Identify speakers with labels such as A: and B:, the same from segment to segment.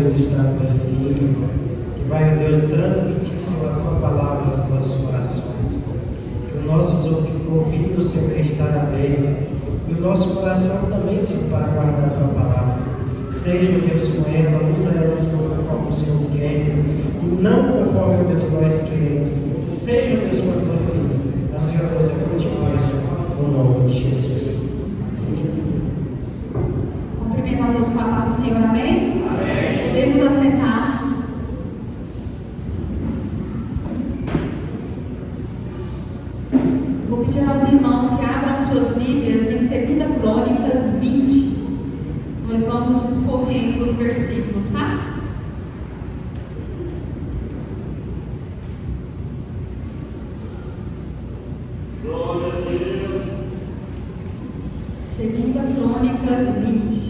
A: Deus, está a tua filha, que vai, ó Deus, transmitir, Senhor, a tua palavra aos nossos corações. Que os nossos ouvidos, Senhor, estarão abertos e o nosso coração também, Senhor, para guardar a tua palavra. Seja, Deus, com ela, usa ela, Senhor, conforme o Senhor quer e não conforme, Deus, nós queremos. Seja, Deus, com a tua filha, a Senhora Deus continue, Senhor, no nome de Jesus.
B: Cumprimento a todos com a paz do Senhor, amém? Amém. Podemos assentar. Vou pedir aos irmãos que abram suas Bíblias em 2 Crônicas 20. Nós vamos discorrendo os versículos, tá? Glória a Deus. 2 Crônicas 20.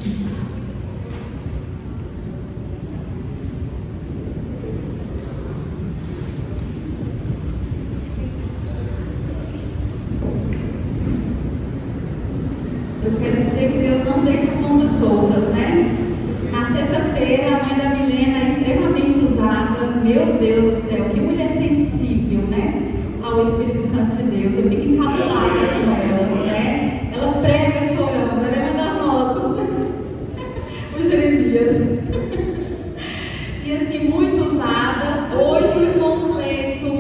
B: Eu quero dizer que Deus não deixa pontas soltas, né? Na sexta-feira, a mãe da Milena é extremamente usada. Meu Deus do céu, que mulher sensível, né? Ao Espírito Santo de Deus. Eu fico encabulada com ela, né? Ela prega chorando, ela é uma das nossas, né? O Jeremias. E assim, muito usada. Hoje o irmão Cleito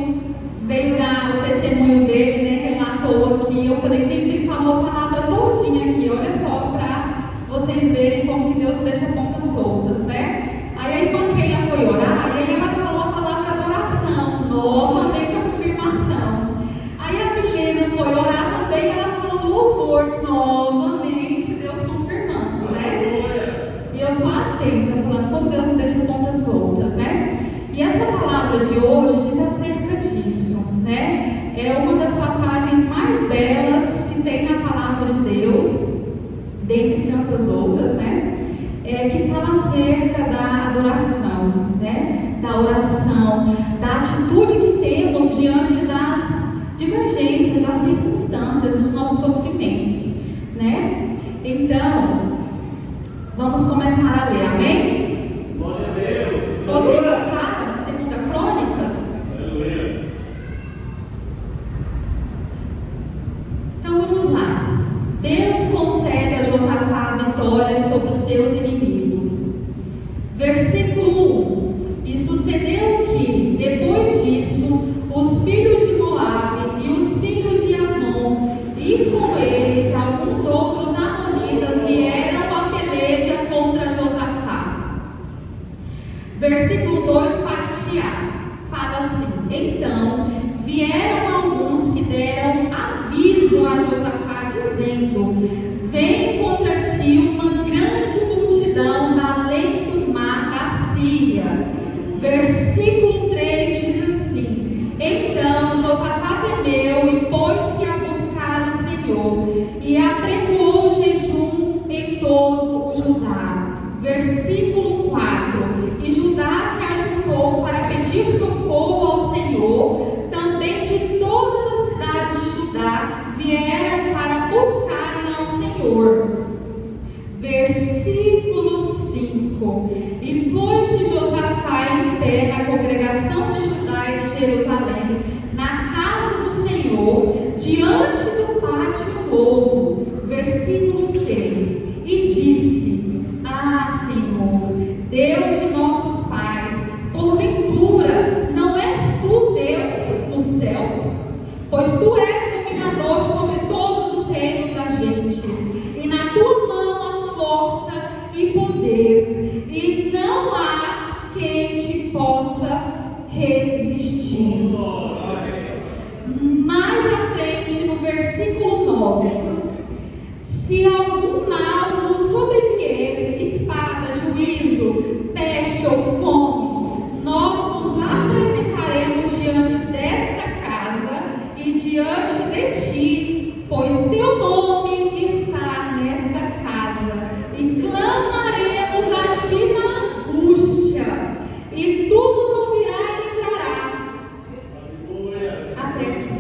B: veio dar o testemunho dele, né? Relatou aqui. Eu falei, gente, ele falou a palavra todinha aqui, olha só, para vocês verem como que Deus não deixa pontas soltas, né? Aí a irmã Keila foi orar, e aí ela falou a palavra adoração, novamente a confirmação. Aí a Milena foi orar também, ela falou louvor, novamente Deus confirmando, né? E eu sou atenta, falando como Deus não deixa pontas soltas, né? E essa palavra de hoje diz acerca disso, né? É uma das passagens mais belas que tem na palavra de Deus, dentre tantas outras, né? Que fala acerca da adoração, né? Da oração, da atitude que temos diante das divergências, das circunstâncias, dos nossos sofrimentos, né? Então, vamos começar a ler, amém?
C: Glória a Deus.
B: Todos encontraram 2 Crônicas?
C: Aleluia.
B: Então vamos lá. Deus concede a Josafá vitórias sobre os seus inimigos. Versículo 1. E sucedeu que, depois disso, os filhos de Moabe e os filhos de Amon, e com eles alguns outros amonitas, vieram a peleja contra Josafá. Versículo 2, parte A, fala assim: então vieram alguns que deram aviso a Josafá, dizendo: vem contra ti uma grande multidão da além do mar da Síria. Versículo 3 diz assim: então Josafá temeu e pôs-se a buscar o Senhor, e apregoou jejum em todo o Judá. Versículo 4: e Judá se ajuntou para pedir socorro ao Senhor. Também de todas as cidades de Judá vieram para buscarem ao Senhor. Versículo 5: e pôs-se Josafá em pé na congregação de Judá e de Jerusalém, na casa do Senhor, diante do pátio novo. Versículo 6: e disse: ah, Senhor, Deus de nossos pais, porventura não és tu Deus nos céus? Pois tu és dominador sobre todos os reinos das gentes, e na tua mão há força e poder, e não há quem te possa resistir. Mais à frente, no versículo 9: se algum mal nos sobrevier, espada, juízo, peste ou fome, nós nos apresentaremos diante desta casa e diante de ti, pois teu nome está nesta casa, e clamaremos a ti na angústia, e tu nos ouvirás e livrarás. Até aqui.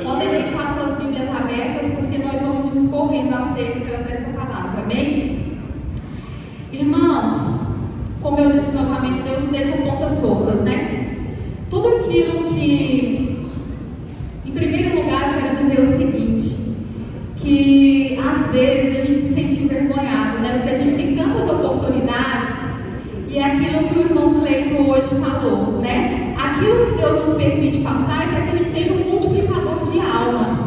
B: Podem deixar suas Bíblias abertas, porque nós vamos discorrendo acerca dessa palavra, amém? Irmãos, como eu disse novamente, Deus não deixa pontas soltas, né? Tudo aquilo que, em primeiro lugar, eu quero dizer o seguinte, que às vezes a gente se sente envergonhado, né? Porque a gente tem tantas oportunidades, e é aquilo que o irmão Cleito hoje falou, né? Aquilo que Deus nos permite passar é para que a gente seja um multiplicador de almas.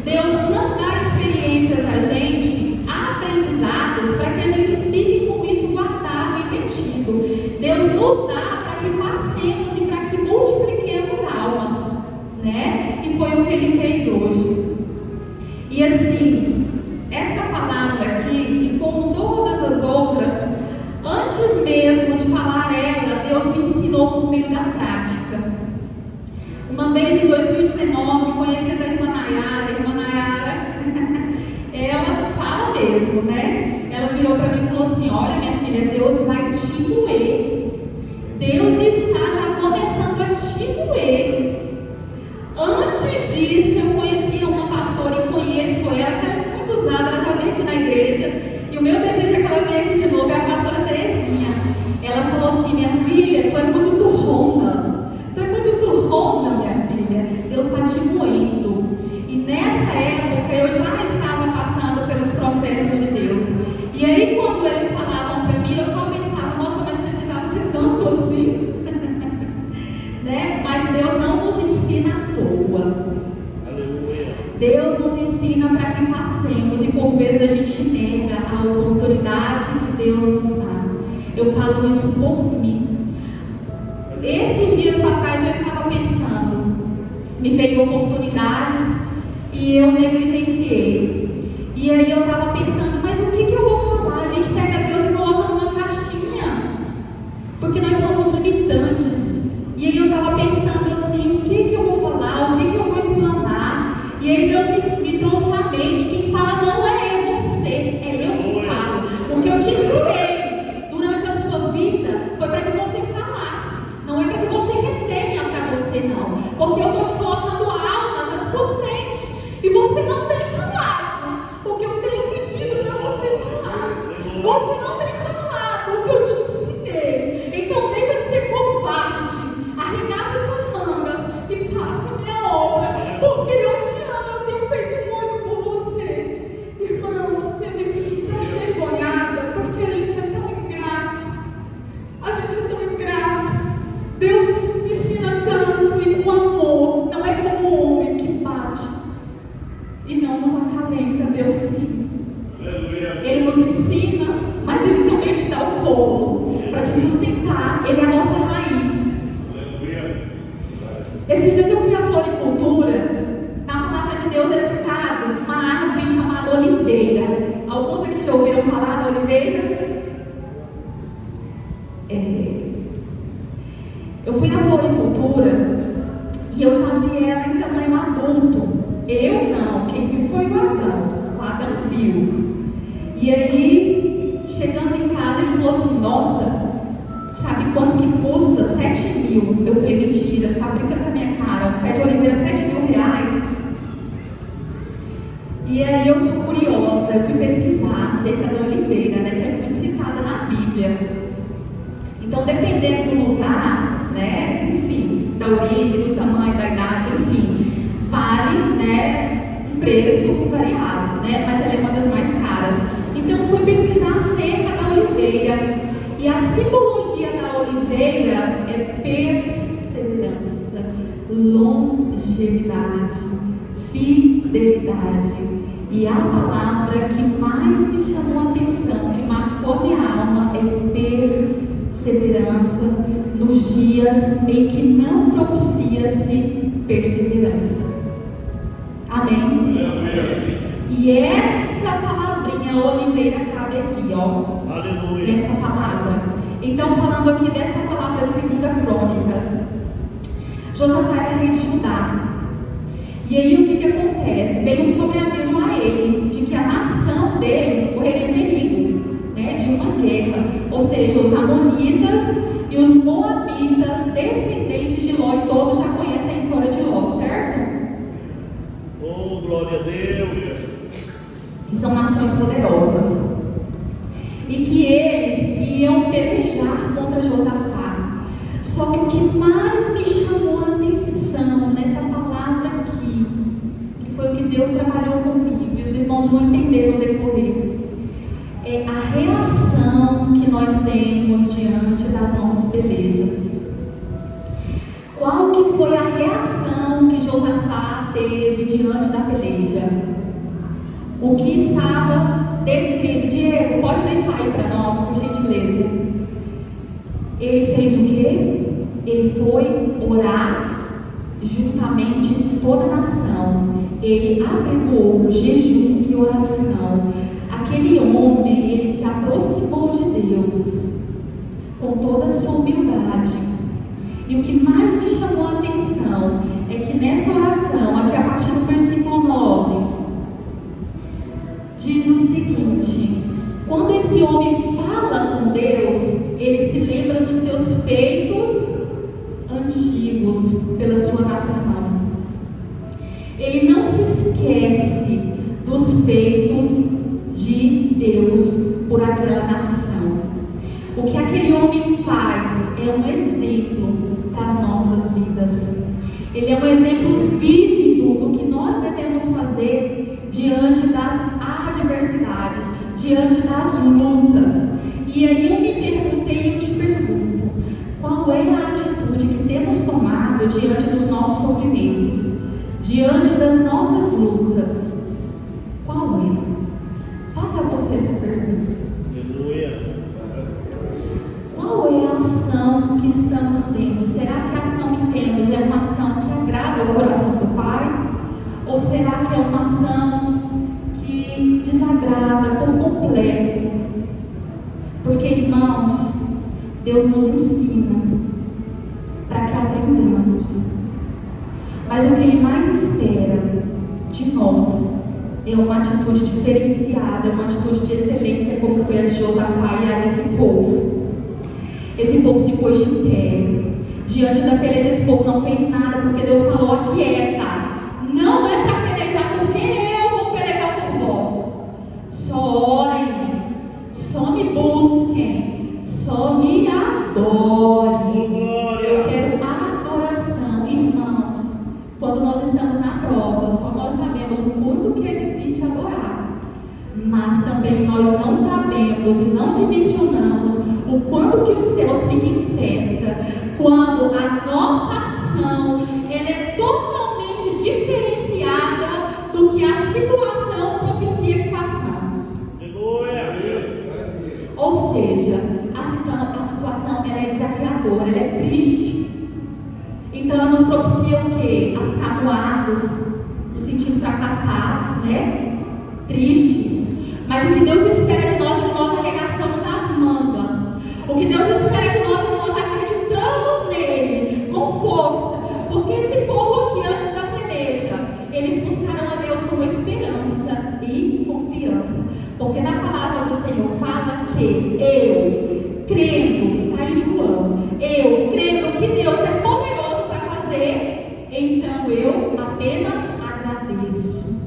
B: Deus não dá experiências a gente, aprendizados, para que a gente fique com isso guardado e retido. Deus nos dá para que passemos e para que multipliquemos almas, né? E foi o que Ele fez hoje. E assim, essa palavra aqui, e como todas as outras, antes mesmo de falar ela, Deus me ensinou por meio da prática. Uma vez em 2019, conhecendo a irmã Nayara, ela fala mesmo, né? Ela virou para mim e falou assim: olha, minha filha, Deus vai te moer. Deus está já começando a te moer. Antes disso, eu conhecia uma pastora e conheço ela, que ela é muito usada, ela já veio aqui na igreja. E o meu desejo é que ela venha aqui de novo, é a pastora Terezinha. Ela falou assim: minha filha, tu é muito turrona. Tu é muito turrona, minha filha. Deus está te moendo. E nessa época eu já estava passando pelos processos de Deus. E aí quando eles falavam para mim, eu só pensava: nossa, mas precisava ser tanto assim. Né? Mas Deus não nos ensina à toa.
C: Aleluia.
B: Deus nos ensina para que passemos, e por vezes a gente nega a oportunidade que Deus nos dá. Eu falo isso por mim. Esses dias para trás eu estava pensando, me veio oportunidades e eu negligenciei. E aí eu estava pensando: mas o que eu vou falar? A gente pega Deus e coloca numa caixinha, porque nós somos limitantes. E aí eu estava pensando assim: o que eu vou falar? O que eu vou explanar? E aí Deus me trouxe à mente: quem fala não é você, é eu que falo. O que eu te ensinei durante a sua vida foi para que você falasse, não é para que você retenha para você, não. Porque eu estou te colocando almas à sua frente e você não tem falado o que eu tenho pedido para você falar. Você não tem falado o que eu te ensinei. Então deixa de ser covarde, arregaça essas mangas e faça a minha obra, porque eu te amo, eu tenho feito muito por você. Irmãos, eu me senti tão envergonhada, porque a gente é tão ingrato. A gente é tão ingrato. Deus ensina tanto e com amor. Não é como o homem que bate e não nos acalenta. Deus sim. Ele nos ensina, mas Ele também te dá o colo para te sustentar. Ele é a nossa raiz. Esses dias eu fui à floricultura. Na palavra de Deus é citado uma árvore chamada oliveira. Alguns aqui já ouviram falar da oliveira? Eu fui à floricultura e eu já vi ela em tamanho adulto. Eu não, quem viu foi o Adão. O Adão viu. E aí, chegando em casa, ele falou assim: nossa, sabe quanto que custa? 7.000. Eu falei: mentira, você está brincando com a minha cara. Um pé de oliveira, 7.000 reais. E aí eu sou curiosa, eu fui pesquisar acerca da oliveira, né, que é muito citada na Bíblia. Então, dependendo do lugar, né, enfim, da origem, do tamanho, da idade, enfim, vale, né, um preço variado, né, mas ela é uma das mais caras. Então, eu fui pesquisar acerca da oliveira, e a simbologia da oliveira é perseverança, longevidade, fidelidade. E a palavra que mais me chamou a atenção, que marcou minha alma, é perseverança nos dias em que não propicia-se perseverança. Amém? E essa palavrinha oliveira cabe aqui, ó.
C: Aleluia.
B: Nessa palavra. Então, falando aqui dessa palavra de 2 Crônicas, Josafá era rei de Judá. E aí o que acontece? Veio um sobreaviso a ele de que a nação dele correria um perigo, né, de uma guerra. Ou seja, os amonitas e os moabitas, descendentes de Ló, e todos já conhecem a história de Ló, certo?
C: Oh, glória a Deus.
B: Que são nações poderosas. E que eles iam pelejar contra temos diante das nossas pelejas? Qual que foi a reação que Josafá teve diante da peleja? O que estava descrito? Diego, pode deixar aí para nós, por gentileza. Ele fez o quê? Ele foi orar juntamente com toda a nação. Ele apregou jejum e oração. Aquele homem, ele se aproximou de Deus com toda a sua humildade. E o que mais me chamou a atenção é que nesta oração, aqui a partir do versículo 9, diz o seguinte: quando esse homem fala com Deus, ele se lembra dos seus feitos antigos pela sua nação. Ele não se esquece dos feitos de Deus por aquela nação. O que aquele homem faz é um exemplo para as nossas vidas. Ele é um exemplo vívido do que nós devemos fazer diante das adversidades, diante das lutas. E aí eu me perguntei e eu te pergunto: qual é a atitude que temos tomado diante dos nossos sofrimentos, diante das nossas lutas? Qual é? Faça você essa pergunta.
C: Aleluia.
B: Qual é a ação que estamos tendo? Será que a ação que temos é uma ação que agrada ao coração do Pai? Ou será que é uma ação que desagrada por completo? Porque, irmãos, Deus nos ensina para que aprendamos. Mas o que Ele mais espera de nós é uma atitude diferenciada, uma atitude de excelência, como foi a de Josafá e a desse povo. Esse povo se pôs de pé. Diante da peleja, esse povo não fez nada, porque Deus falou: aquieta. Não é para pelejar, porque eu vou pelejar por vós. Só orem, só me busquem, só me adorem. Eu quero adoração, irmãos. Quando nós estamos na prova, só nós sabemos o quanto que é difícil adorar. Mas também nós não sabemos e não dimensionamos o quanto que os céus ficam em festa quando a nossa ação ela é totalmente diferenciada do que a situação propicia que façamos. Ou seja, a situação ela é desafiadora, ela é triste. Então ela nos propicia o quê? A ficar moados, nos sentindo fracassados, né? Tristes. Mas o que Deus espera de nós é que nós arregaçamos as mangas. O que Deus espera de nós é que nós acreditamos nele com força. Porque esse povo aqui, antes da peleja, eles buscaram a Deus com esperança e confiança. Porque na palavra do Senhor fala que eu, crendo, está em João, eu crendo que Deus é poderoso para fazer, então eu apenas agradeço.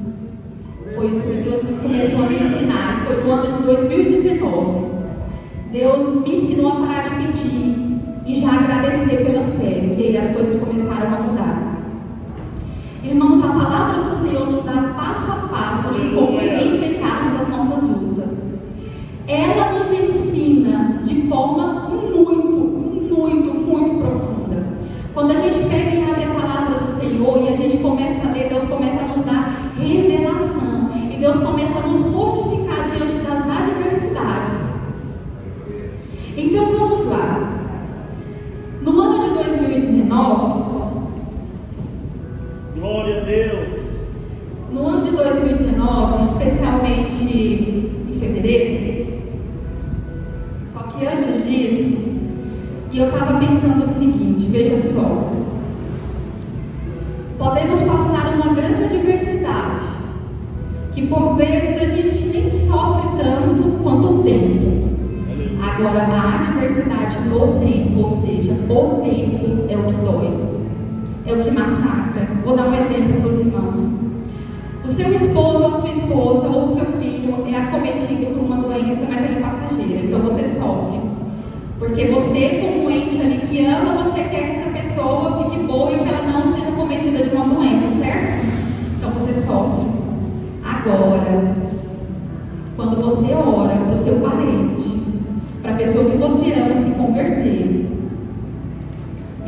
B: Foi isso que Deus começou a me ensinar. Foi no ano de 2019. Deus me ensinou a parar de pedir e já agradecer pela fé. E aí as coisas começaram a mudar. Irmãos, a palavra do Senhor nos dá passo a passo de como enfrentarmos as nossas lutas. Ela nos ensina de forma muito profunda. Quando a gente pega e abre a palavra do Senhor e a gente começa a ler, Deus começa a nos dar revelação. E Deus começa a nos fortificar diante das adversidades. Então vamos lá. No ano de 2019,
C: glória a Deus.
B: No ano de 2019, especialmente em fevereiro, só que antes disso, e eu estava pensando o seguinte: veja só, podemos passar uma grande adversidade, que por vezes a gente nem sofre tanto quanto o tempo. Agora, a adversidade no tempo, ou seja, o tempo é o que dói, é o que massacra. Vou dar um exemplo para os irmãos. O seu esposo ou a sua esposa ou o seu filho é acometido por uma doença, mas ele é passageira, então você sofre. Porque você, como ente ali que ama, você quer que essa pessoa fique boa e que ela não seja acometida de uma doença, certo? Então você sofre. Agora, quando você ora para o seu parente, para a pessoa que você ama,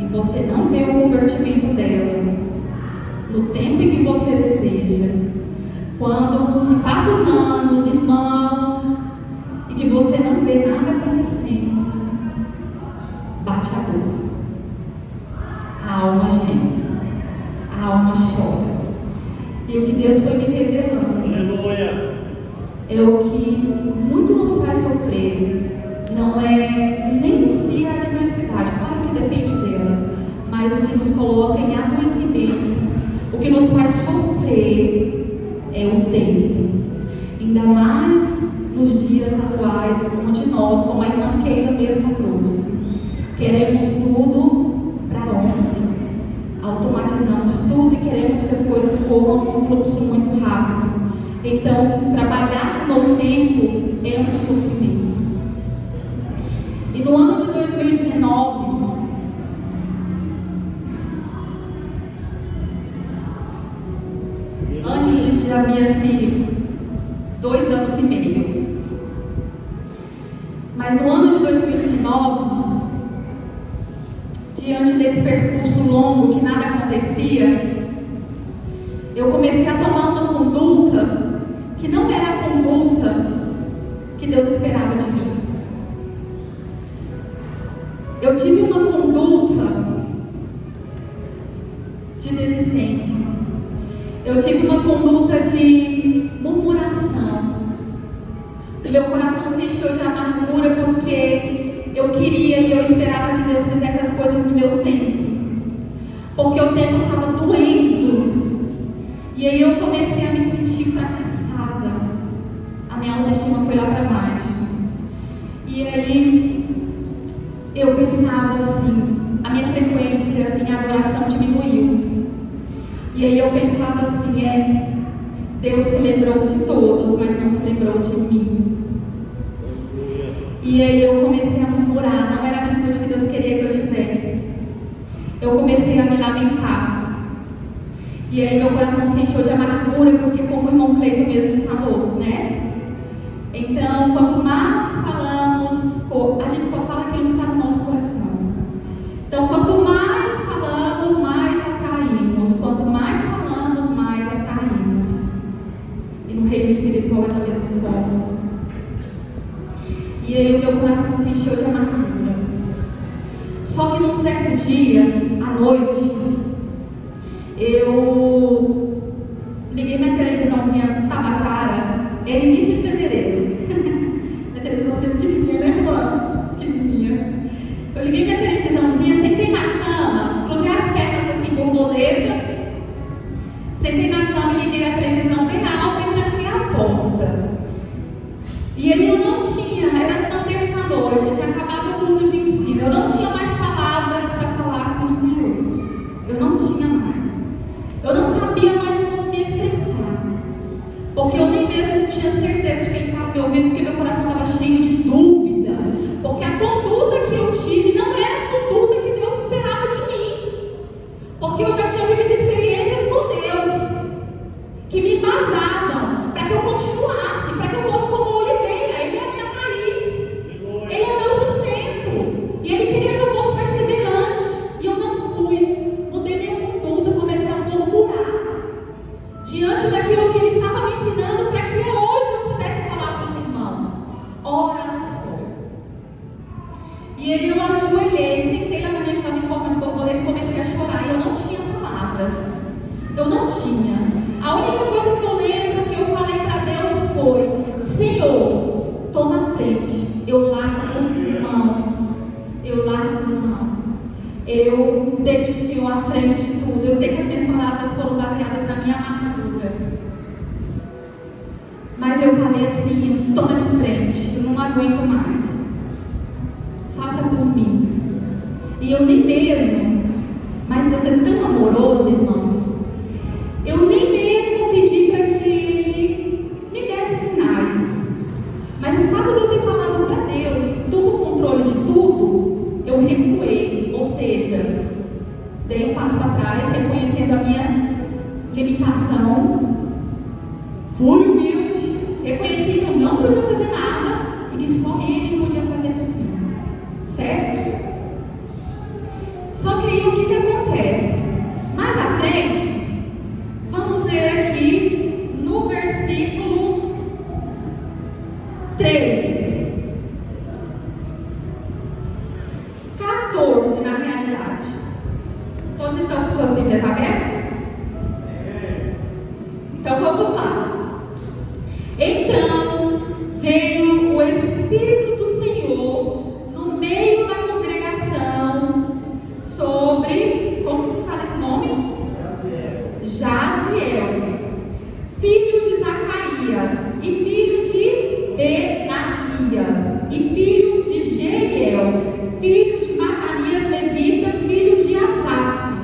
B: e você não vê o convertimento dela no tempo em que você deseja, quando se passam os anos, irmãos, e que você não vê nada acontecendo, bate a dor, a alma geme, a alma chora. E o que Deus foi me revelando,
C: Aleluia.
B: é o que muito nos faz sofrer. Não é nem em si a adversidade, claro que depende dela, mas o que nos coloca em adoecimento, o que nos faz sofrer é o tempo. Ainda mais nos dias atuais, onde nós, como a irmã Keila mesmo trouxe, queremos tudo para ontem, automatizamos tudo e queremos que as coisas corram num fluxo muito rápido. Então, trabalhar no tempo é um sofrimento. E no ano de 2019, antes disso já havia sido 2 anos e meio. Mas no ano de 2019, diante desse percurso longo que nada acontecia, eu comecei a tomar uma conduta que não era a conduta que Deus esperava de mim. Eu tive uma conduta de desistência. Eu tive uma conduta de murmuração. O meu coração se encheu de amargura porque eu queria e eu esperava que Deus fizesse as coisas no meu tempo. Porque o tempo estava doendo. E aí eu comecei a me sentir fracassada. A minha autoestima foi lá para baixo. E aí eu pensava assim, a minha frequência em adoração diminuiu. E aí eu pensava assim, Deus se lembrou de todos, mas não se lembrou de mim. E aí eu comecei a murmurar, não era a atitude que Deus queria que eu tivesse. Eu comecei a me lamentar. E aí meu coração se encheu de amargura, porque como o irmão Cleito mesmo falou, né? Então, quanto mais falamos, a gente só fala aquilo que está no nosso coração. Então, quanto mais falamos, mais atraímos. Quanto mais falamos, mais atraímos. E no reino espiritual é da mesma forma. E aí o meu coração se encheu de amargura. Só que num certo dia, à noite, eu liguei minha televisãozinha Tabajara, era início de fevereiro. Minha televisãozinha pequenininha, né, irmã? Pequenininha. Eu liguei minha televisãozinha, sentei na cama, cruzei as pernas assim, borboleta. Sentei na cama e liguei a televisão bem alta e tranquei a porta. E aí eu não tinha, era uma terça-noite, tinha acabado o culto de ensino, eu não tinha mais palavras para falar com o Senhor. Eu não tinha mais. Eu não sabia mais como me expressar. Porque eu nem mesmo tinha certeza de que Ele estava me ouvindo, porque meu coração estava cheio de dúvida. Porque a conduta que eu tive não era a conduta que Deus esperava de mim. Porque eu já tinha vivido experiências com Deus que me embasavam para que eu continuasse, para que eu fosse como a oliveira. Ele é a minha raiz, Ele é o meu sustento. E Ele queria que eu fosse perseverante. E eu não fui. Mudei minha conduta, comecei a murmurar diante daquilo que Ele estava me ensinando, para que hoje eu pudesse falar para os irmãos. Ora só. E aí eu ajoelhei, sentei lá na minha cama em forma de borboleta e comecei a chorar. E eu não tinha palavras. Eu não tinha. A única coisa que eu lembro que eu falei para Deus foi: Senhor, toma a frente. Eu largo mão. Eu largo mão. Eu deixo o Senhor à frente de tudo. Eu sei que as minhas palavras foram baseadas na minha amargura. Mas eu falei assim: toma de frente. Eu não aguento mais. Faça por mim. E eu nem mesmo, mas Deus é tão amoroso, irmãos. Eu nem mesmo pedi para que Ele me desse sinais. Mas o fato de eu ter falado para Deus, toma o controle de tudo, eu recuei. Ou seja, dei um passo para trás, reconhecendo a minha limitação. Fui humilde, reconheci que eu não podia fazer nada e que só Ele podia fazer por mim. Certo? Só que aí o que acontece? Mais à frente, vamos ver aqui no versículo 13. 14 na realidade. Todos estão com suas Bíblias abertas? Então vamos lá. Então veio o Espírito do Senhor no meio da congregação sobre, como que se fala esse nome? Jaziel, filho de Zacarias, e filho de Benaias, e filho de Jehiel, filho de Matanias levita, filho de Asaf.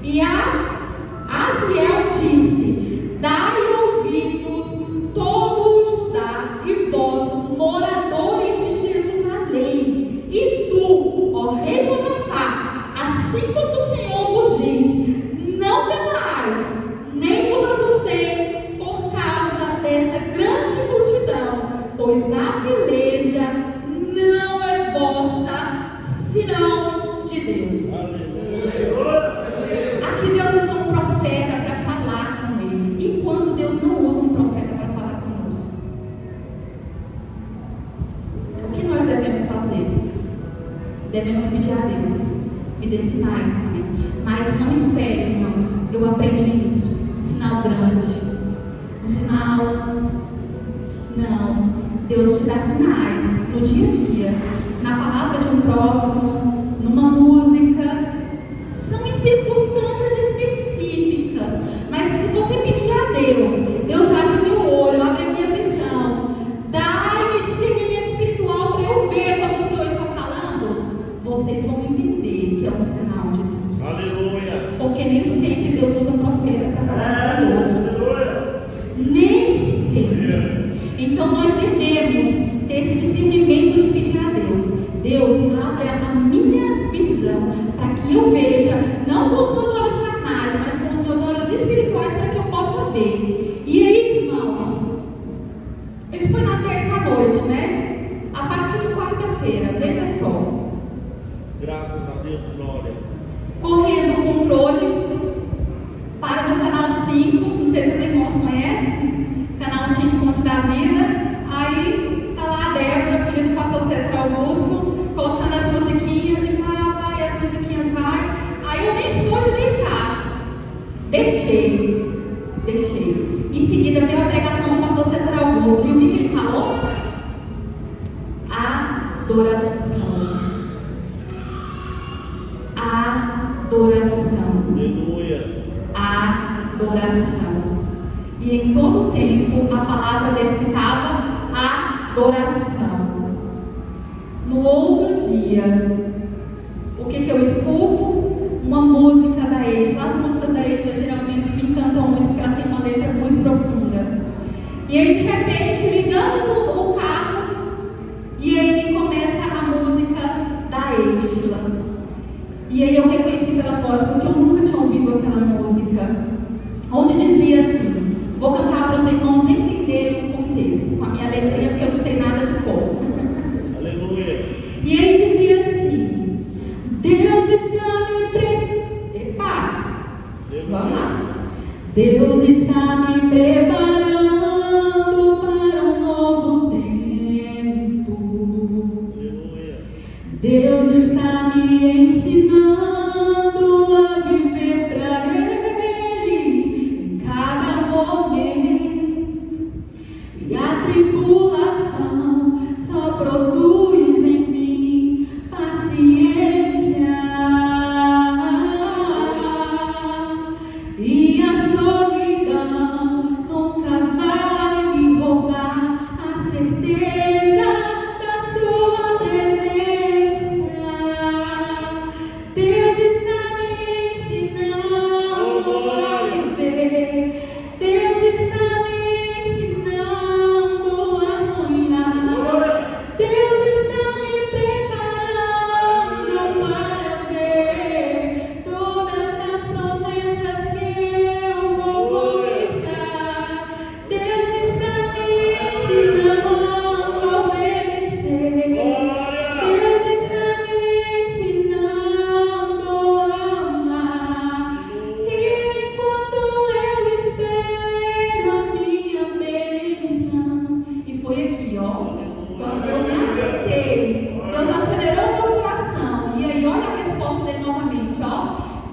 B: E Aziel disse: dai ouvidos todo o Judá e vós, moradores de Jerusalém, e tu, ó rei Josafá, assim como o Senhor vos diz, não temais, nem vos assusteis por causa desta grande multidão, pois a peleja não é vossa, senão de Deus. Aqui Deus usa um profeta para falar com ele. E quando Deus não usa um profeta para falar conosco? O que nós devemos fazer? Devemos pedir a Deus: me dê sinais, Pai. Mas não espere, irmãos. Eu aprendi isso. Um sinal grande. Um sinal. Não. Deus te dá sinais no dia a dia, na palavra de um próximo, numa música. São em circunstâncias específicas. Mas se você pedir a Deus, Deus abre o meu olho, abre a minha visão, dá-me discernimento espiritual para eu ver quando o Senhor está falando, vocês vão entender que é um sinal de Deus.
C: Aleluia.
B: Porque nem sempre Deus usa um profeta para falar conosco. Nem sempre. Então nós devemos ter esse discernimento de pedir a Deus: Deus, abre a minha visão para que eu veja, não com os meus olhos carnais, mas com os meus olhos espirituais, para que eu possa ver. E aí, irmãos, isso foi na terça-noite, né? A partir de quarta-feira, veja só.
C: Graças a Deus, glória.
B: Correndo o controle para no canal 5, não sei se os irmãos conhecem, canal 5 Fonte da Vida. Aí tá lá a Débora, filha do pastor César Augusto, colocando as musiquinhas e vai, as musiquinhas vai. Aí eu nem sou de deixar. Deixei. Em seguida veio a pregação do pastor César Augusto. E o que ele falou? Adoração.
C: Aleluia.
B: Adoração. E em todo o tempo a palavra dele citava adoração. No outro dia, o que eu escuto? Uma música da Eixla. As músicas da Eixla geralmente me encantam muito, porque ela tem uma letra muito profunda. E aí de repente ligamos o carro, e aí começa a música da Eixla. E aí eu reconheci pela voz, porque eu nunca tinha ouvido aquela música, onde dizia assim, vou cantar para os irmãos entenderem o contexto, com a minha letrinha, porque eu não sei nada de cor.
C: Aleluia.
B: E aí dizia assim: Deus está me Vamos lá. Deus está me preparando para um novo tempo. Deus está me ensinando a viver para Ele em cada momento. E a tribulação só produz em mim paciência. E a solidão nunca vai me roubar a certeza da sua presença. Deus está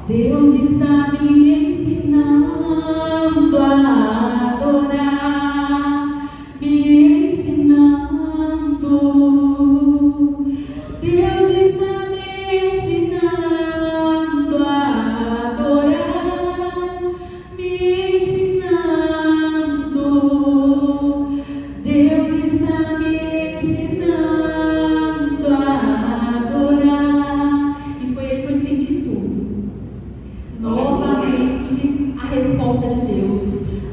B: Deus está me ensinando a adorar, me ensinando. Deus está me ensinando a adorar, me ensinando. Deus está me ensinando a adorar. E foi aí que eu entendi tudo. Novamente, a resposta de Deus.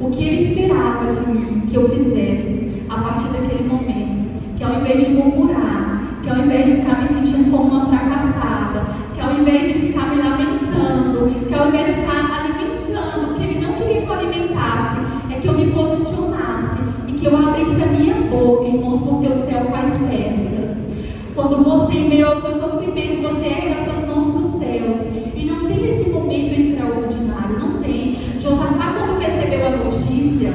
B: O que Ele esperava de mim que eu fizesse a partir daquele momento. Que ao invés de murmurar, que ao invés de ficar me sentindo como uma fracassada, que ao invés de ficar me lamentando, que ao invés de ficar alimentando o que Ele não queria que eu alimentasse, é que eu me posicionasse e que eu abrisse a minha boca, irmãos, porque o céu faz festas. Quando você, em meio ao seu sofrimento, você ergue as suas mãos para os céus e não tem esse momento extraordinário, não tem. Josafá, quando recebeu a notícia,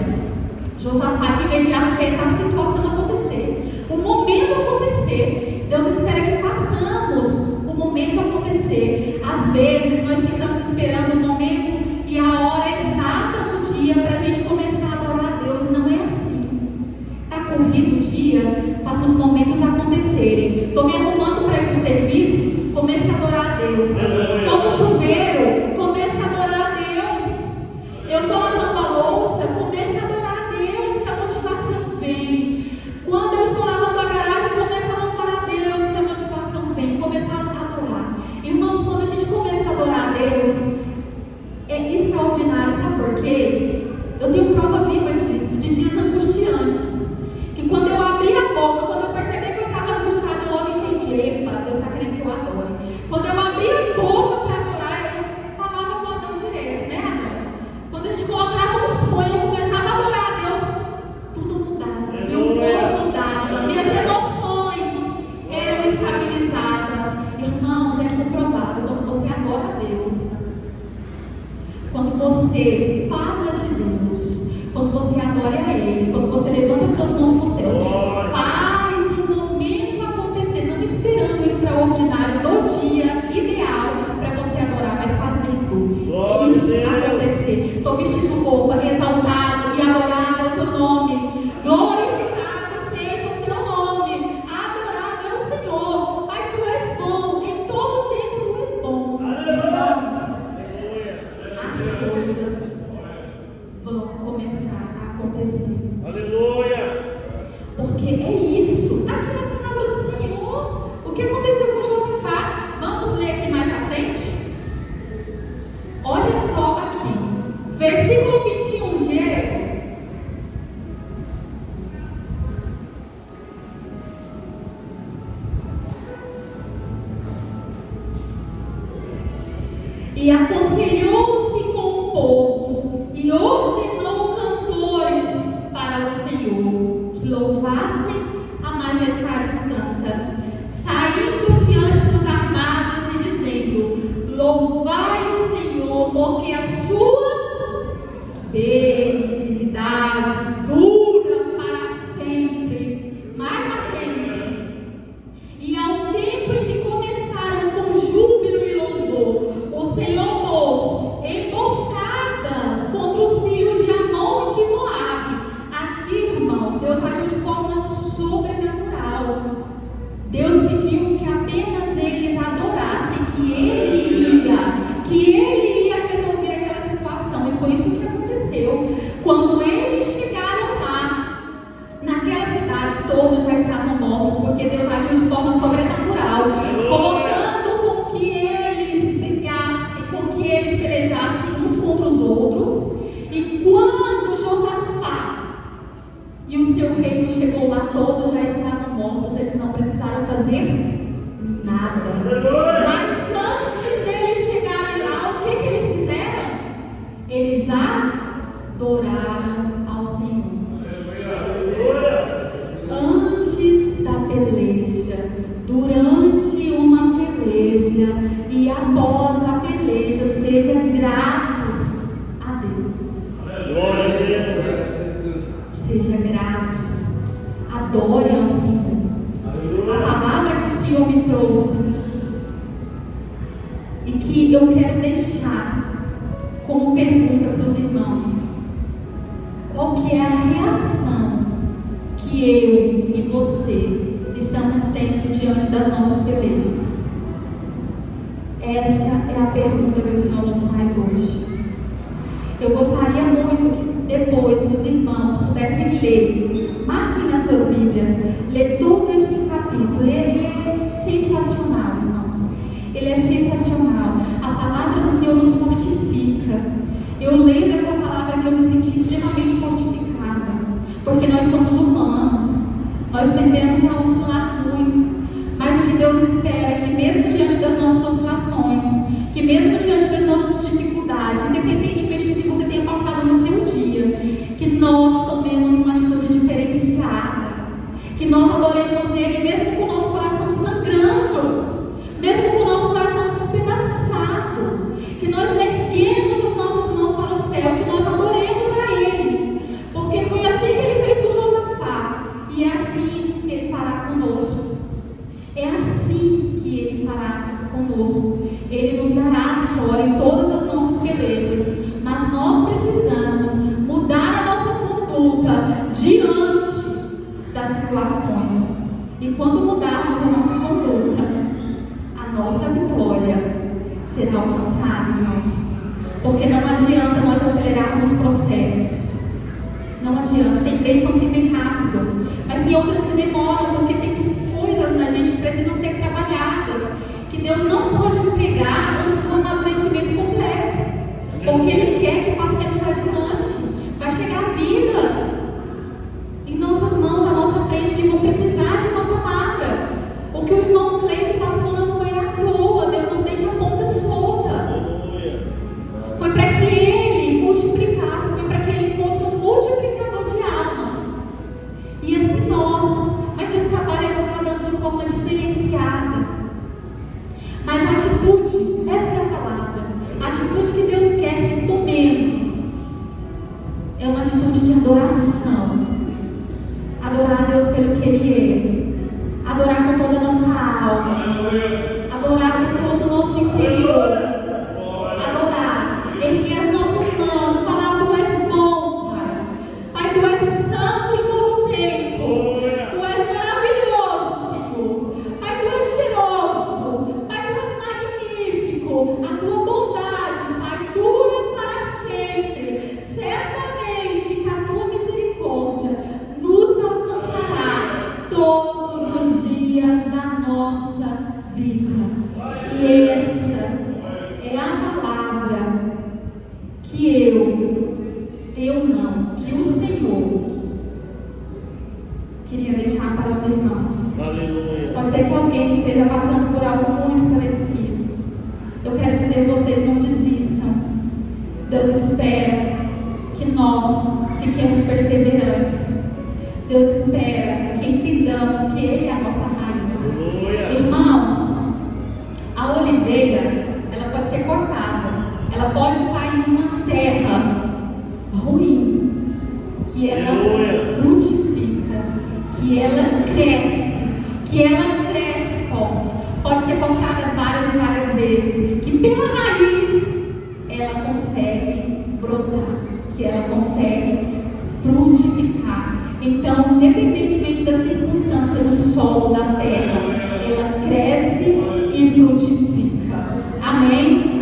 B: Josafá de imediato fez a situação acontecer, o momento acontecer. Deus espera que façamos o momento acontecer. Às vezes nós ficamos esperando o momento e a hora exata no dia para a gente começar a adorar a Deus, e não é assim. Está corrido o dia, faça os momentos acontecerem. Estou me arrumando para ir para o serviço, comece a adorar a Deus. Estou no chuveiro, comece a adorar a Deus. Eu estou lavando a louça, comece a adorar a Deus, que a motivação vem. Quando eu estou lavando a garagem, comece a louvar a Deus, que a motivação vem. Comece a adorar. Irmãos, quando a gente começa a adorar a Deus, é extraordinário, sabe por quê? Eu tenho prova viva disso, de dias angustiantes. Que quando eu abri a boca, quando eu percebi que eu estava angustiada, eu logo entendi: epa, Deus está querendo que eu adore. Quando eu abri a boca para adorar, eu falava com Adão direto, né, Adão? Quando a gente colocava um sonho, eu começava a adorar a Deus, tudo mudava, meu humor mudava, minhas emoções eram estabilizadas. Irmãos, é comprovado, quando você adora a Deus, quando você fala de Deus, quando você adora a Ele, quando você levanta suas mãos para os céus, faz o momento acontecer, não esperando o extraordinário do dia ideal para você adorar, mas fazendo isso acontecer. Estou vestindo roupa, exaltado e adorado é o teu nome, glorificado seja o teu nome, adorado é o Senhor. Pai, tu és bom, em todo tempo tu és bom. Irmãos, as coisas vão começar a acontecer.
C: Aleluia.
B: Porque é isso, aqui na palavra do Senhor. O que aconteceu com Josafá? Vamos ler aqui mais à frente. Olha só aqui, versículo 21, Diego. E aconselhou-se com o povo e ordenou cantores para o Senhor, que louvassem a majestade santa, saindo diante dos armados e dizendo: louvai o Senhor, porque a sua benignidade dura para sempre. Mais à frente: e ao tempo em que começaram com júbilo e louvor, o Senhor pôs emboscadas contra os filhos de Amon e de Moabe. Aqui, irmãos, Deus agiu de forma sobrenatural. Deus pediu que apenas eles adorassem, que Ele ia resolver aquela situação. E foi isso que aconteceu. Quando eles chegaram lá, naquela cidade, todos já estavam mortos, porque Deus agiu de forma sobrenatural, colocando com que eles brigassem, com que eles pelejassem uns contra os outros. E quando Josafá e o seu reino chegou lá, todos já estavam mortos, eles não precisaram fazer nada. Mas antes deles chegarem lá, o que eles fizeram? Eles adoraram ao Senhor. Antes da peleja, durante uma peleja e após a peleja, sejam gratos a Deus.
C: Glória a Deus.
B: Seja gratos, adore ao Senhor. A palavra que o Senhor me trouxe e que eu quero deixar como pergunta para os irmãos: qual que é a reação que eu e você estamos tendo diante das nossas pelejas? Essa é a pergunta que o Senhor nos faz hoje. Eu gostaria muito que depois os irmãos pudessem ler, marquem nas suas Bíblias, ler todo este capítulo. Ele é sensacional, irmãos. Ele é sensacional. A palavra do Senhor nos fortifica. Eu lendo essa palavra que eu me senti extremamente fortificada, porque nós somos humanos, nós tendemos a oscilar muito, mas o que Deus espera é que mesmo diante das nossas oscilações, que mesmo diante das nossas dificuldades, independentemente do que você tenha passado no seu dia, que nós tomemos uma atitude diferenciada, que nós adoremos Ele mesmo com o nosso coração sangrando, mesmo com o nosso coração despedaçado, que nós erguemos as nossas mãos para o céu, que nós adoremos a Ele, porque foi assim que Ele fez com Josafá, e é assim que Ele fará conosco. É assim que Ele fará conosco. Ele nos dará a vitória em todas as nossas pelejas, mas nós precisamos mudar a nossa conduta diante das situações. E quando mudarmos a nossa conduta, a nossa vitória será alcançada, irmãos. Porque não adianta nós acelerarmos processos. Não adianta. Tem bênçãos que vêm rápido, mas tem outras que demoram, porque tem coisas na gente que precisam ser trabalhadas, que Deus não pode entregar antes do amadurecimento completo, porque Ele quer que passemos adiante. Vai chegar vidas em nossas mãos, à nossa frente, que vão precisar de uma palavra. O que o irmão Cleito passou não foi à toa. Deus não deixa a ponta solta. Foi para que Ele multiplicasse, foi para que Ele fosse um multiplicador de almas. E assim nós, mas Deus trabalha com cada um de forma diferenciada. Mas a atitude, essa é a palavra, a atitude que Deus quer que tomemos é uma atitude de adoração. Adorar a Deus pelo que Ele é, adorar com toda a nossa alma, adorar com todo o nosso interior, adorar, erguer as nossas mãos e falar: Tu és bom, Pai. Pai, Tu és santo em todo o tempo. Tu és maravilhoso, Senhor. Pai, Tu és cheiroso. Pai, Tu és magnífico. A Tua bondade, Pai, dura para sempre. Certamente que a Tua misericórdia nos alcançará todos os dias da nossa vida. E essa é a palavra que que o Senhor queria deixar para os irmãos.
C: Aleluia.
B: Pode ser que alguém esteja passando por algo muito parecido. Eu quero dizer: vocês não desistam. Deus espera que nós fiquemos perseverantes. Deus espera que entendamos que Ele é a nossa raiz.
C: Aleluia.
B: Irmãos, a oliveira, ela pode ser cortada, ela pode cair em uma terra ruim, que ela frutifica, que ela cresce forte. Pode ser cortada várias e várias vezes, que pela raiz ela consegue brotar, que ela consegue frutificar. Então, independentemente da circunstância do solo, da terra, ela cresce e frutifica. Amém?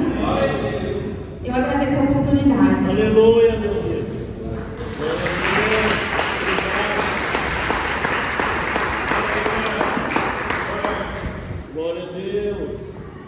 B: Eu agradeço a oportunidade.
C: Aleluia.